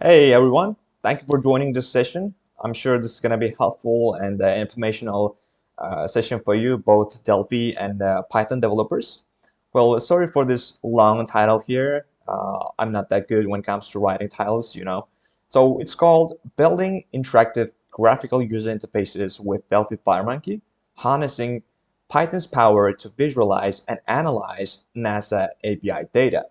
Hey everyone, thank you for joining this session. I'm sure this is going to be helpful and informational session for you, both Delphi and Python developers. Well, sorry for this long title here. I'm not that good when it comes to writing titles. So it's called Building Interactive Graphical User Interfaces with Delphi FireMonkey, Harnessing Python's Power to Visualize and Analyze NASA API Data.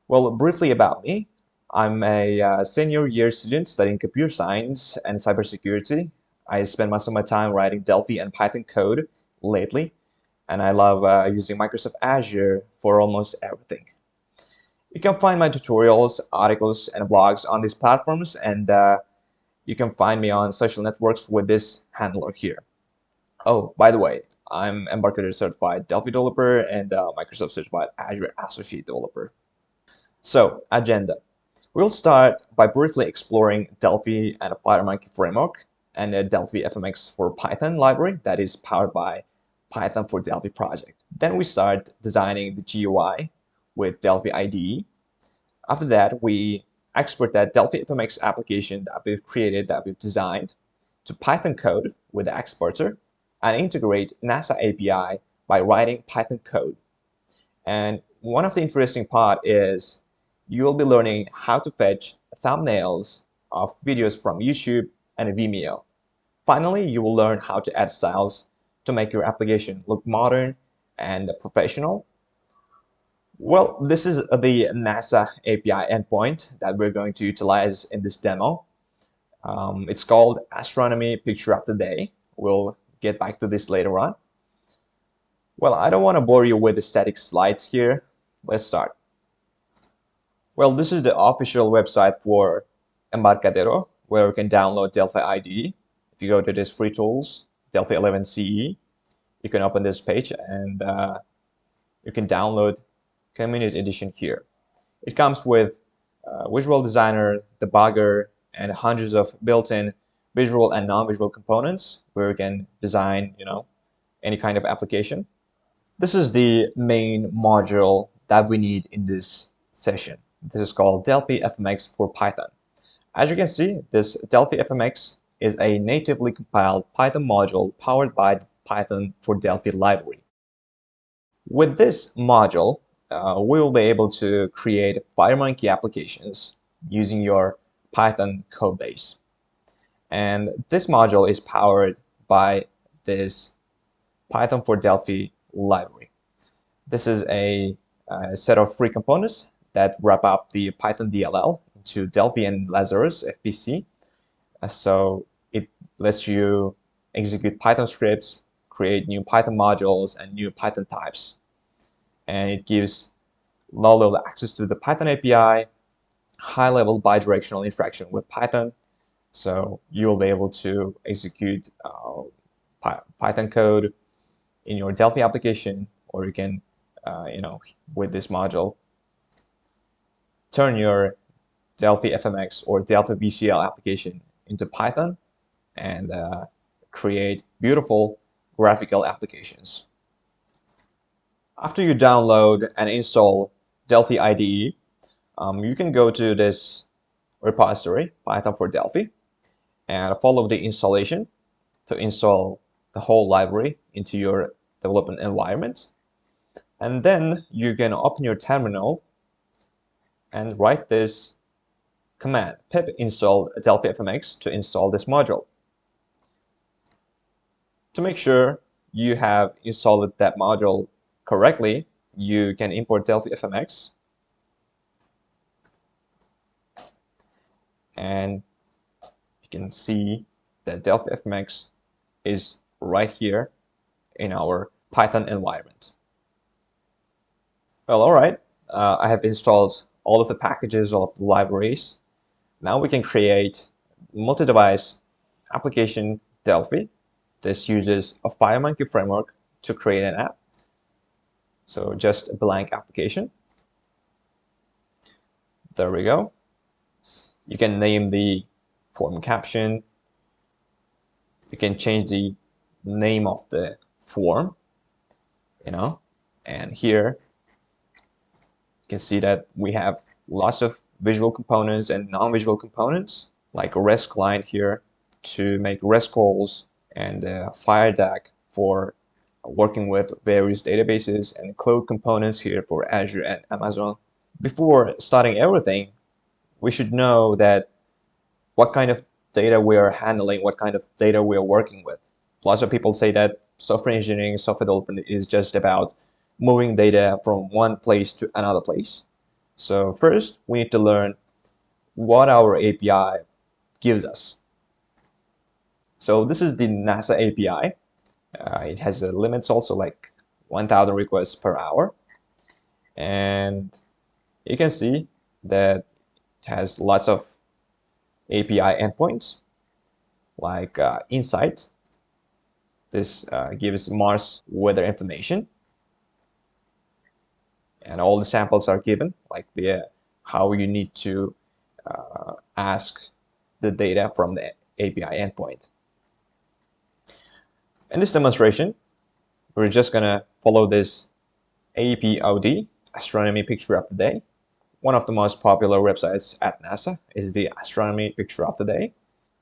Well, briefly about me, I'm a senior year student studying computer science and cybersecurity. I spend most of my time writing Delphi and Python code lately, and I love using Microsoft Azure for almost everything. You can find my tutorials, articles, and blogs on these platforms, and you can find me on social networks with this handler here. Oh, by the way, I'm Embarcadero certified Delphi developer and Microsoft certified Azure associate developer. So, agenda. We'll start by briefly exploring Delphi and a FireMonkey framework and a Delphi FMX for Python library that is powered by Python for Delphi project. Then we start designing the GUI with Delphi IDE. After that, we export that Delphi FMX application that we've created, that we've designed, to Python code with the exporter and integrate NASA API by writing Python code. And one of the interesting part is you will be learning how to fetch thumbnails of videos from YouTube and Vimeo. Finally, you will learn how to add styles to make your application look modern and professional. Well, this is the NASA API endpoint that we're going to utilize in this demo. It's called Astronomy Picture of the Day. We'll get back to this later on. Well, I don't want to bore you with the static slides here. Let's start. Well, this is the official website for Embarcadero, where you can download Delphi IDE. If you go to this free tools, Delphi 11 CE, you can open this page and you can download Community Edition here. It comes with Visual Designer, Debugger, and hundreds of built-in visual and non-visual components where you can design, any kind of application. This is the main module that we need in this session. This is called Delphi FMX for Python. As you can see, this Delphi FMX is a natively compiled Python module powered by the Python for Delphi library. With this module, we will be able to create FireMonkey applications using your Python codebase. And this module is powered by this Python for Delphi library. This is a set of free components that wrap up the Python DLL into Delphi and Lazarus FPC. So it lets you execute Python scripts, create new Python modules and new Python types. And it gives low-level access to the Python API, high-level bidirectional interaction with Python. So you will be able to execute Python code in your Delphi application, or you can, with this module, turn your Delphi FMX or Delphi BCL application into Python and create beautiful graphical applications. After you download and install Delphi IDE, you can go to this repository, Python for Delphi, and follow the installation to install the whole library into your development environment. And then you can open your terminal and write this command, pip install Delphi FMX to install this module. To make sure you have installed that module correctly, you can import Delphi FMX and you can see that Delphi FMX is right here in our Python environment. Well, all right, I have installed all of the packages, all of the libraries. Now we can create multi-device application Delphi. This uses a FireMonkey framework to create an app. So just a blank application. There we go. You can name the form caption. You can change the name of the form, and here you can see that we have lots of visual components and non-visual components, like a REST client here to make REST calls, and PyGAC for working with various databases, and cloud components here for Azure and Amazon. Before starting everything, we should know that what kind of data we are handling, what kind of data we are working with. Lots of people say that software engineering, software development is just about moving data from one place to another place. So first, we need to learn what our API gives us. So this is the NASA API. It has limits also, like 1,000 requests per hour. And you can see that it has lots of API endpoints, like Insight. This gives Mars weather information. And all the samples are given, like how you need to ask the data from the API endpoint. In this demonstration, we're just gonna follow this APOD, Astronomy Picture of the Day. One of the most popular websites at NASA is the Astronomy Picture of the Day.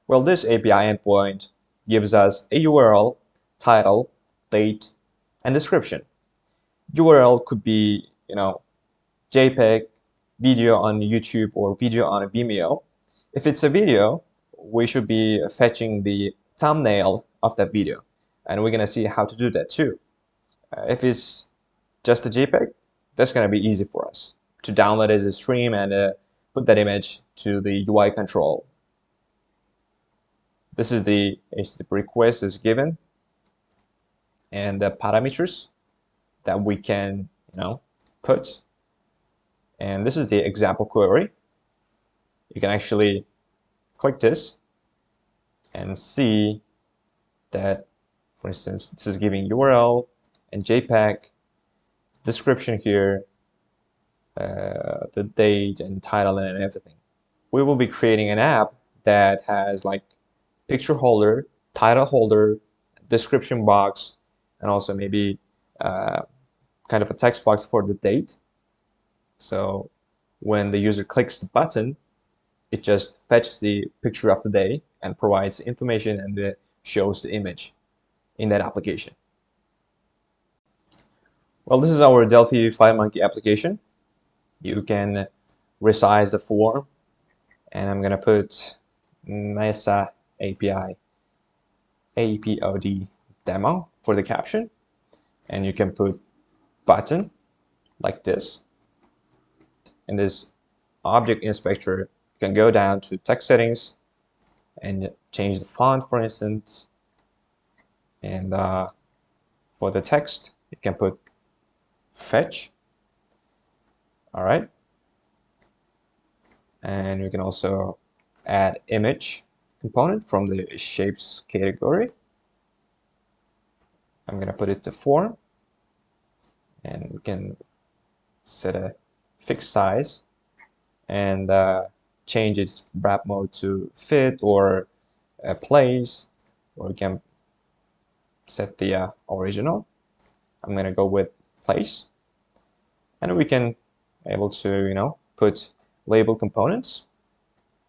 Well, this API endpoint gives us a URL, title, date, and description. URL could be, JPEG, video on YouTube, or video on a Vimeo. If it's a video, we should be fetching the thumbnail of that video, and we're gonna see how to do that too. If it's just a JPEG, that's gonna be easy for us to download as a stream and put that image to the UI control. This is the HTTP request is given, and the parameters that we can, put. And this is the example query. You can actually click this and see that, for instance, this is giving URL and JPEG, description here, the date and title and everything. We will be creating an app that has like picture holder, title holder, description box, and also maybe kind of a text box for the date. So when the user clicks the button, it just fetches the picture of the day and provides information and shows the image in that application. Well, this is our Delphi FireMonkey application. You can resize the form, and I'm gonna put NASA API APOD demo for the caption, and you can put button like this. In this object inspector, you can go down to text settings and change the font, for instance. And for the text, you can put fetch. All right. And you can also add image component from the shapes category. I'm going to put it to form, and we can set a fixed size and change its wrap mode to fit or place, or we can set the original. I'm going to go with place, and we can able to put label components.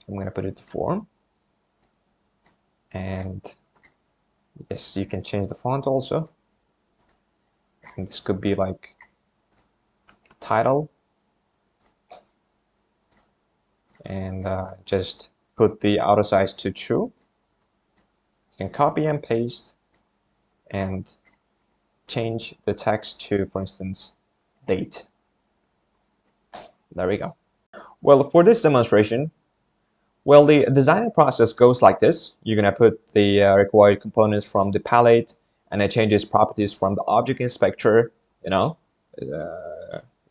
I'm going to put it to form, and yes, you can change the font also, and this could be like title, and just put the auto size to true. You can copy and paste and change the text to, for instance, date. There we go. Well, for this demonstration, well, the designing process goes like this. You're gonna put the required components from the palette, and it changes properties from the object inspector. You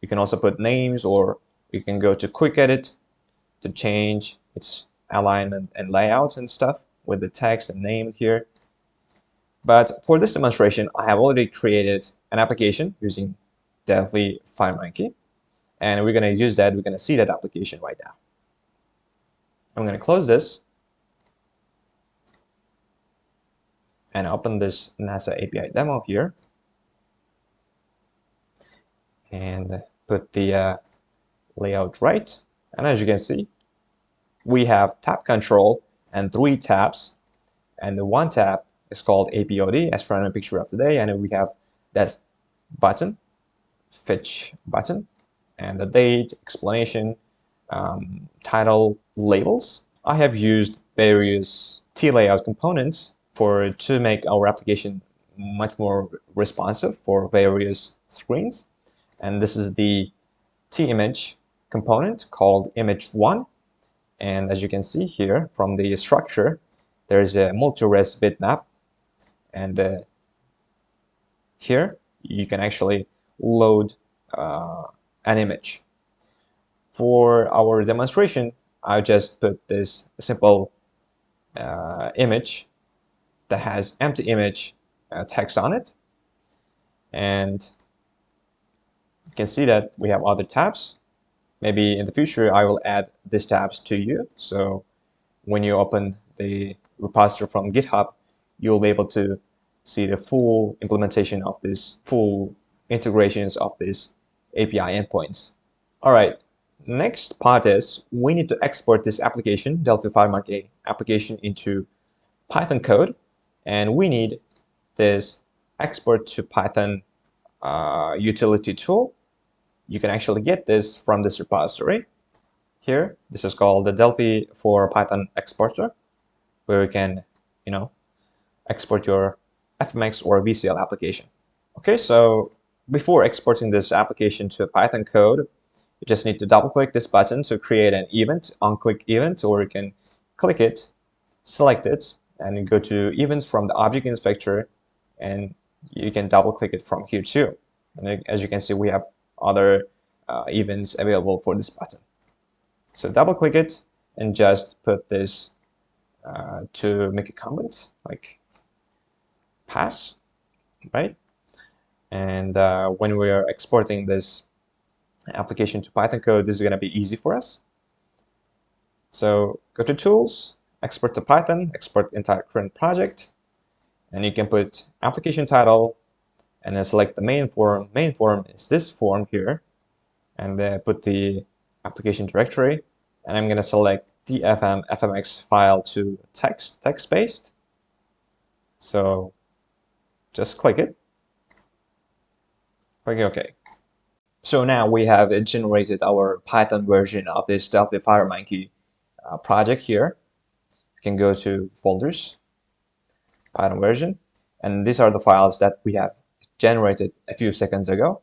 can also put names, or you can go to quick edit to change its alignment and layouts and stuff with the text and name here. But for this demonstration, I have already created an application using Delphi FireMonkey, and we're going to use that. We're going to see that application right now. I'm going to close this and open this NASA API demo here, and put the layout right. And as you can see, we have tab control and 3 tabs, and the one tab is called APOD, Astronomy Picture of the Day, and we have that button, fetch button, and the date, explanation, title, labels. I have used various T-layout components to make our application much more responsive for various screens. And this is the T-image component called image1. And as you can see here from the structure, there's a multi-res bitmap. And here you can actually load an image. For our demonstration, I just put this simple image that has empty image text on it. And you can see that we have other tabs. Maybe in the future, I will add these tabs to you. So when you open the repository from GitHub, you'll be able to see the full implementation of this, full integrations of these API endpoints. All right, next part is we need to export this application, Delphi FireMonkey application, into Python code. And we need this export to Python utility tool. You can actually get this from this repository. Here, this is called the Delphi for Python exporter, where you can, export your FMX or VCL application. Okay, so before exporting this application to a Python code, you just need to double-click this button to create an event, on-click event, or you can click it, select it, and go to events from the object inspector, and you can double-click it from here too. And as you can see, we have other events available for this button. So double-click it and just put this to make a comment, like pass, right? And when we are exporting this application to Python code, this is going to be easy for us. So go to Tools, Export to Python, export entire current project, and you can put application title, and then select the main form. Main form is this form here, and then put the application directory, and I'm going to select the fmx file to text-based. So just click it. Click OK. So now we have generated our Python version of this Delphi FireMonkey project here. You can go to folders, Python version, and these are the files that we have generated a few seconds ago.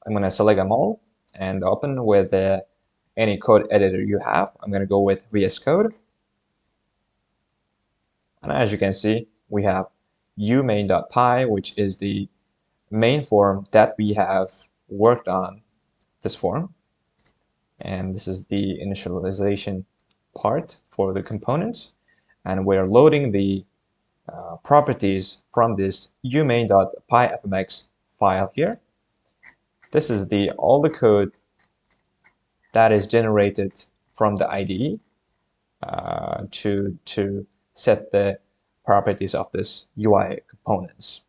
I'm going to select them all and open with any code editor you have. I'm going to go with VS Code. And as you can see, we have umain.py, which is the main form that we have worked on, this form. And this is the initialization part for the components. And we're loading the properties from this umain.pyfmx file here. This is all the code that is generated from the IDE to set the properties of this UI components.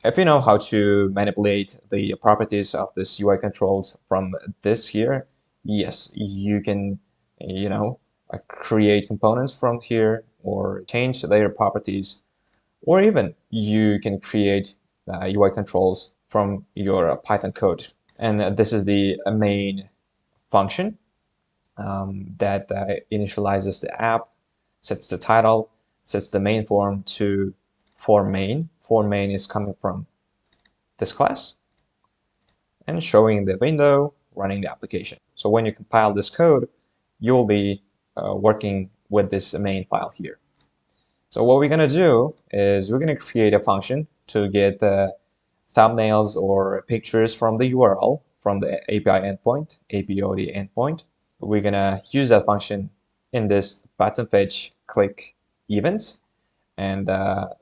If you know how to manipulate the properties of this UI controls from this here, yes, you can, create components from here or change their properties, or even you can create UI controls from your Python code. And this is the main function that initializes the app, sets the title, sets the main form to form main. Form main is coming from this class and showing the window running the application. So when you compile this code, you'll be working with this main file here. So what we're going to do is we're going to create a function to get thumbnails or pictures from the URL from the API endpoint, APOD endpoint. We're going to use that function in this button fetch click event and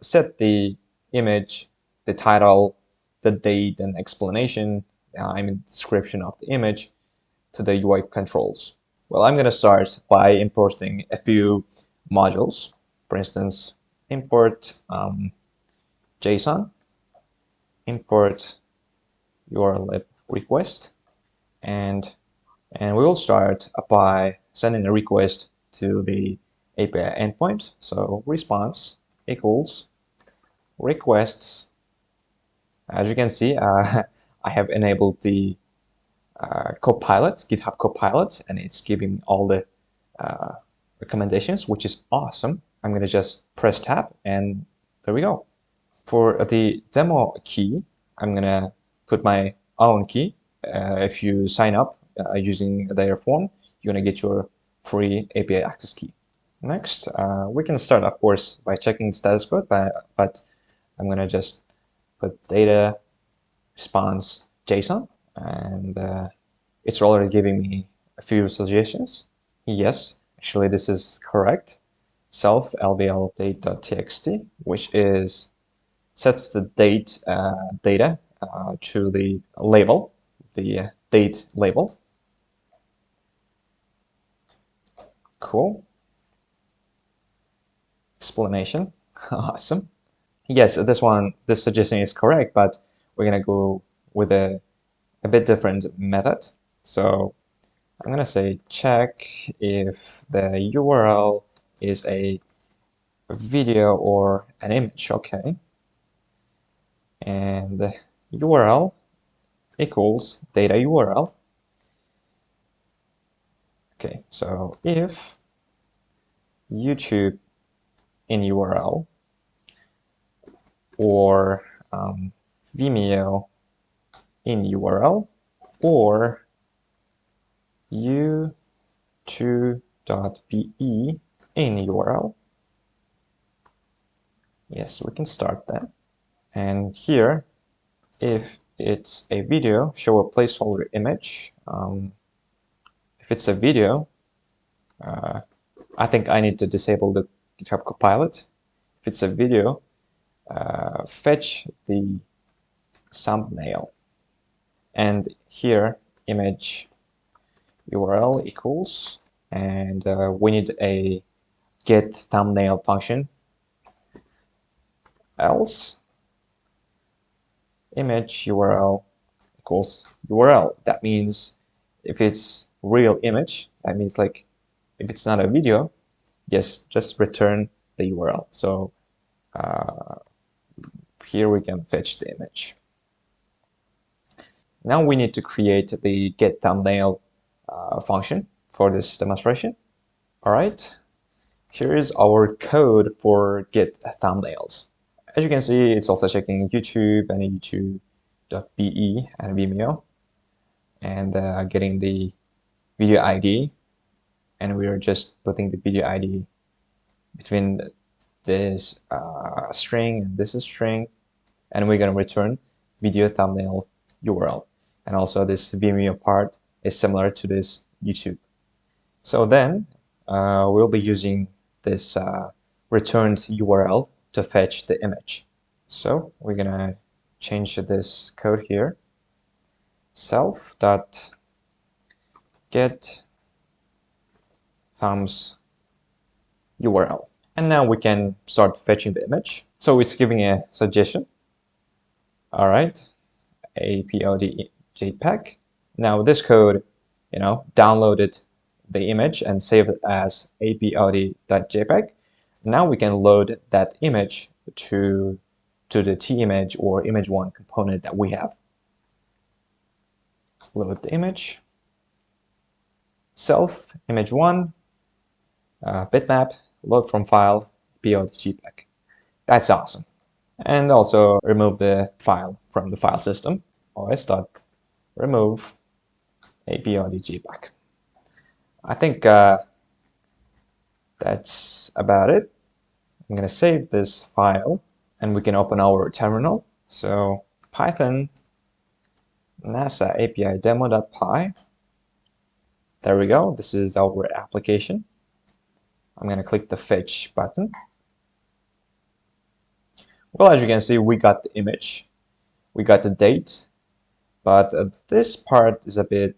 set the image, the title, the date, and explanation, description of the image to the UI controls. Well, I'm going to start by importing a few modules. For instance, import JSON, import URL request, and And we will start by sending a request to the API endpoint. So response equals requests. As you can see, I have enabled the Copilot, GitHub Copilot, and it's giving me all the recommendations, which is awesome. I'm going to just press tab, and there we go. For the demo key, I'm going to put my own key. If you sign up using their form, you're going to get your free API access key. Next, we can start, of course, by checking status code, but I'm going to just put data response JSON, and it's already giving me a few suggestions. Yes, actually this is correct. Self lbl date.txt, which is sets the date data to the label, the date label. Cool. Explanation. Awesome. Yes, this suggestion is correct, but we're gonna go with a bit different method. So I'm gonna say check if the URL is a video or an image. Okay, and the URL equals data URL. Okay, so if YouTube in URL or Vimeo in URL or u2.be in URL. Yes, we can start that. And here, if it's a video, show a placeholder image. If it's a video, I think I need to disable the GitHub Copilot. If it's a video, fetch the thumbnail. And here, image URL equals, and we need a get thumbnail function. Else, image URL equals URL. That means if it's real image, that means like if it's not a video, yes, just return the URL. So here we can fetch the image. Now we need to create the get thumbnail function for this demonstration. All right, here is our code for get thumbnails. As you can see, it's also checking YouTube and youtube.be and Vimeo, and getting the video ID, and we are just putting the video ID between this string and this string, and we're going to return video thumbnail URL. And also this Vimeo part is similar to this YouTube. So then we'll be using this returned URL to fetch the image. So we're going to change this code here. Self.get thumbs URL. And now we can start fetching the image. So it's giving a suggestion. All right, APOD JPEG. Now this code, downloaded the image and saved it as apod.jpg. Now we can load that image to the TImage or image1 component that we have. Load the image. Self image1 bitmap load from file apod.jpg. That's awesome. And also remove the file from the file system. os.remove apod.jpg. I think that's about it. I'm going to save this file and we can open our terminal. So Python NASA API demo.py. There we go. This is our application. I'm going to click the fetch button. Well, as you can see, we got the image, we got the date, but this part is a bit,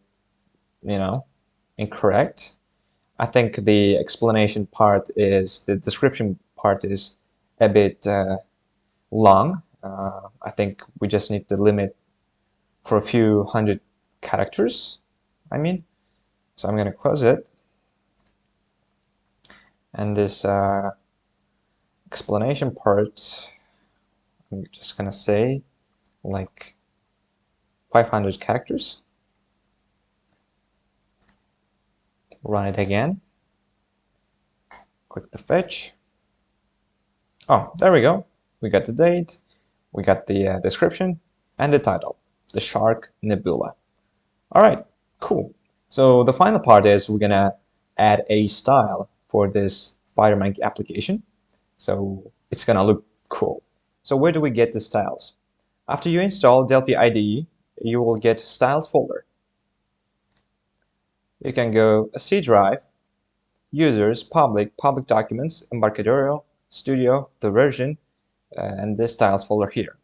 incorrect. I think the explanation part is, the description part is a bit long. I think we just need to limit for a few hundred characters, So I'm going to close it. And this explanation part, I'm just going to say like 500 characters. Run it again. Click the fetch. Oh, there we go. We got the date, we got the description, and the title, the Shark Nebula. All right, cool. So the final part is we're gonna add a style for this FireMonkey application. So it's gonna look cool. So where do we get the styles? After you install Delphi IDE, you will get styles folder. You can go C drive, users, public documents, Embarcadero, studio, the version, and this styles folder here.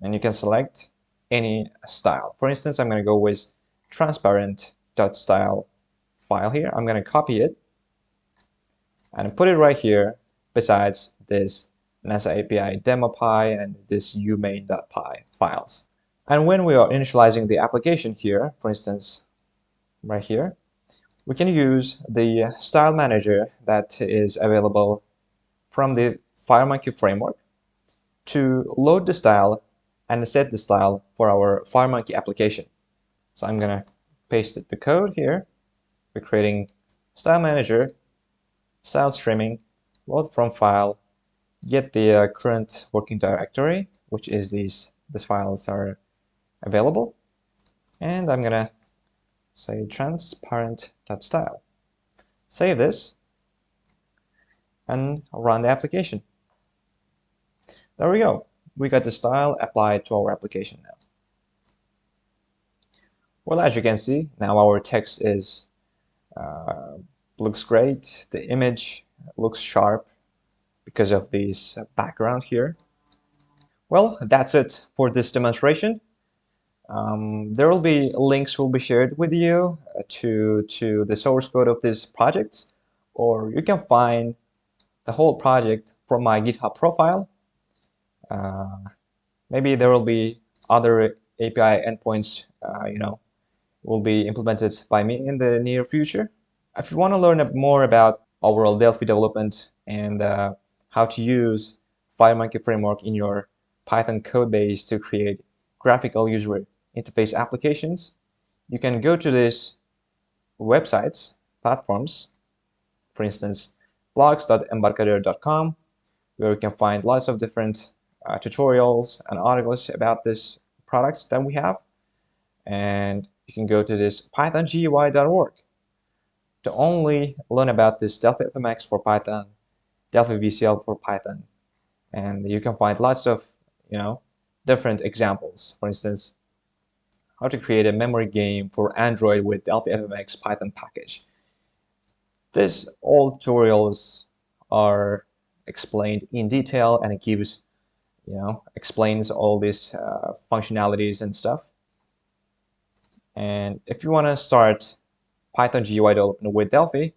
And you can select any style. For instance, I'm going to go with transparent.style file here. I'm going to copy it and put it right here besides this NASA API demo.py and this umain.py files. And when we are initializing the application here, for instance, right here, we can use the style manager that is available from the FireMonkey framework to load the style and set the style for our FireMonkey application. So I'm going to paste the code here. We're creating style manager, style streaming, load from file, get the current working directory, which is these files are available. And I'm going to say transparent.style. Save this and run the application. There we go. We got the style applied to our application now. Well, as you can see, now our text is looks great. The image looks sharp because of this background here. Well, that's it for this demonstration. There will be links will be shared with you to the source code of these projects, or you can find the whole project from my GitHub profile. Maybe there will be other API endpoints, will be implemented by me in the near future. If you want to learn more about overall Delphi development and how to use FireMonkey framework in your Python code base to create graphical user interface applications, you can go to these websites, platforms, for instance, blogs.embarcadero.com, where you can find lots of different tutorials and articles about this products that we have. And you can go to this pythongui.org to only learn about this Delphi FMX for Python, Delphi VCL for Python. And you can find lots of, different examples. For instance, how to create a memory game for Android with Delphi FMX Python package. These all tutorials are explained in detail, and it gives, explains all these functionalities and stuff. And if you want to start Python GUI development with Delphi,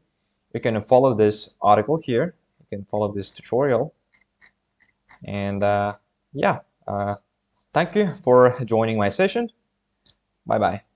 you can follow this article here. You can follow this tutorial. And thank you for joining my session. Bye-bye.